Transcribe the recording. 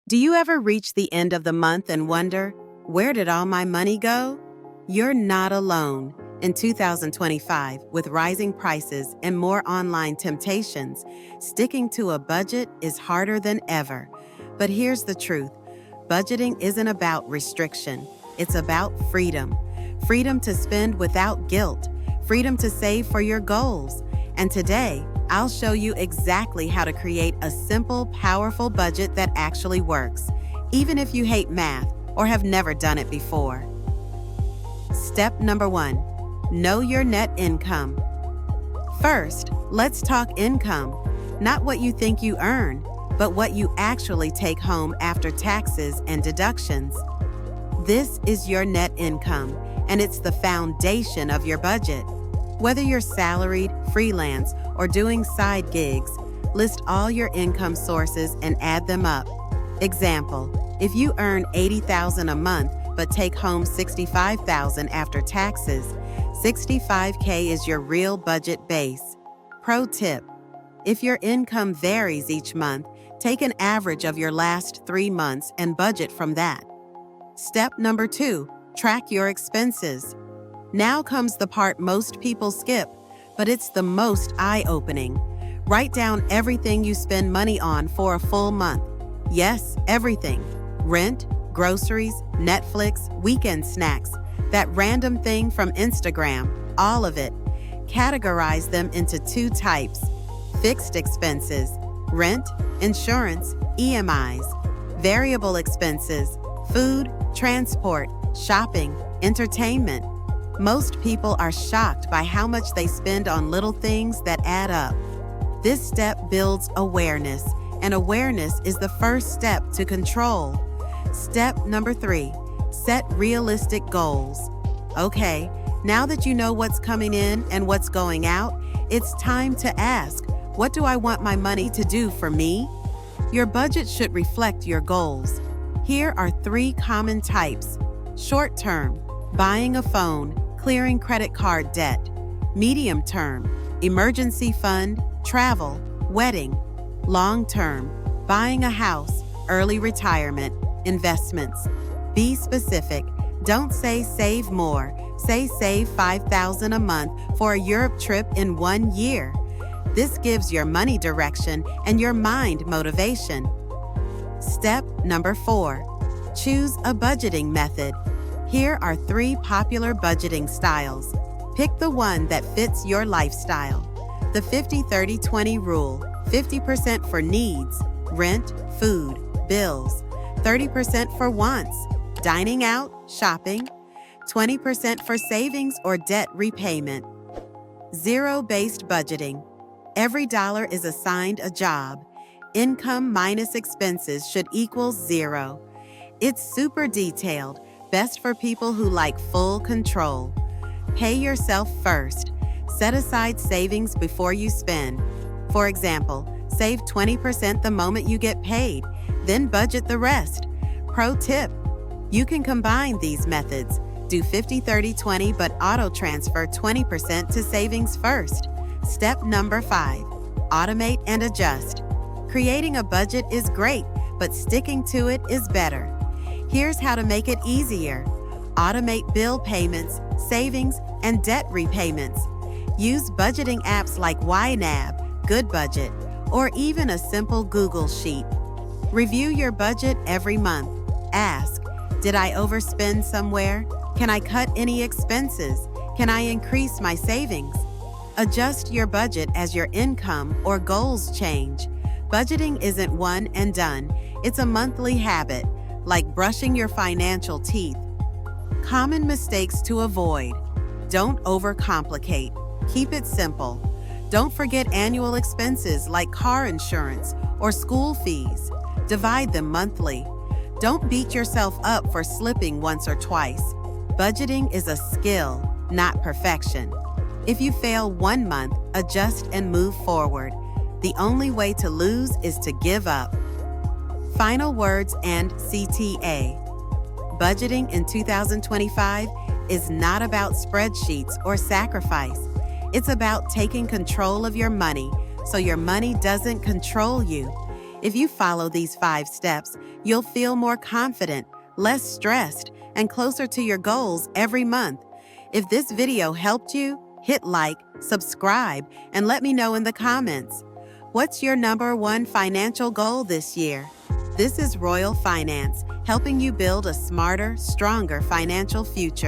Do you ever reach the end of the month and wonder, where did all my money go? You're not alone. In 2025, with rising prices and more online temptations, sticking to a budget is harder than ever. But here's the truth. Budgeting isn't about restriction. It's about freedom. Freedom to spend without guilt. Freedom to save for your goals. And today, I'll show you exactly how to create a simple, powerful budget that actually works, even if you hate math or have never done it before. Step number 1. Know your net income. First, let's talk income. Not what you think you earn, but what you actually take home after taxes and deductions. This is your net income, and it's the foundation of your budget. Whether you're salaried, freelance, or doing side gigs, list all your income sources and add them up. Example, if you earn $80,000 a month but take home $65,000 after taxes, $65K is your real budget base. Pro tip: if your income varies each month, take an average of your last 3 months and budget from that. Step number 2, track your expenses. Now comes the part most people skip, but it's the most eye-opening. Write down everything you spend money on for a full month. Yes, everything. Rent, groceries, Netflix, weekend snacks, that random thing from Instagram, all of it. Categorize them into 2 types: fixed expenses, rent, insurance, EMIs; variable expenses, food, transport, shopping, entertainment. Most people are shocked by how much they spend on little things that add up. This step builds awareness, and awareness is the first step to control. Step number 3, set realistic goals. Okay, now that you know what's coming in and what's going out, it's time to ask, what do I want my money to do for me? Your budget should reflect your goals. Here are 3 common types: short term, buying a phone, clearing credit card debt; medium term, emergency fund, travel, wedding; long term, buying a house, early retirement, investments. Be specific. Don't say save more. Say save $5,000 a month for a Europe trip in 1 year. This gives your money direction and your mind motivation. Step number 4, choose a budgeting method. Here are 3 popular budgeting styles. Pick the one that fits your lifestyle. The 50-30-20 rule: 50% for needs, rent, food, bills; 30% for wants, dining out, shopping; 20% for savings or debt repayment. Zero-based budgeting. Every dollar is assigned a job. Income minus expenses should equal 0. It's super detailed, best for people who like full control. Pay yourself first. Set aside savings before you spend. For example, save 20% the moment you get paid, then budget the rest. Pro tip: you can combine these methods. Do 50-30-20 but auto-transfer 20% to savings first. Step number 5, automate and adjust. Creating a budget is great, but sticking to it is better. Here's how to make it easier. Automate bill payments, savings, and debt repayments. Use budgeting apps like YNAB, Good Budget, or even a simple Google Sheet. Review your budget every month. Ask, did I overspend somewhere? Can I cut any expenses? Can I increase my savings? Adjust your budget as your income or goals change. Budgeting isn't one and done. It's a monthly habit, like brushing your financial teeth. Common mistakes to avoid: don't overcomplicate. Keep it simple. Don't forget annual expenses like car insurance or school fees. Divide them monthly. Don't beat yourself up for slipping once or twice. Budgeting is a skill, not perfection. If you fail 1 month, adjust and move forward. The only way to lose is to give up. Final words and CTA. Budgeting in 2025 is not about spreadsheets or sacrifice. It's about taking control of your money so your money doesn't control you. If you follow these 5 steps, you'll feel more confident, less stressed, and closer to your goals every month. If this video helped you, hit like, subscribe, and let me know in the comments. What's your #1 financial goal this year? This is Royal Finance, helping you build a smarter, stronger financial future.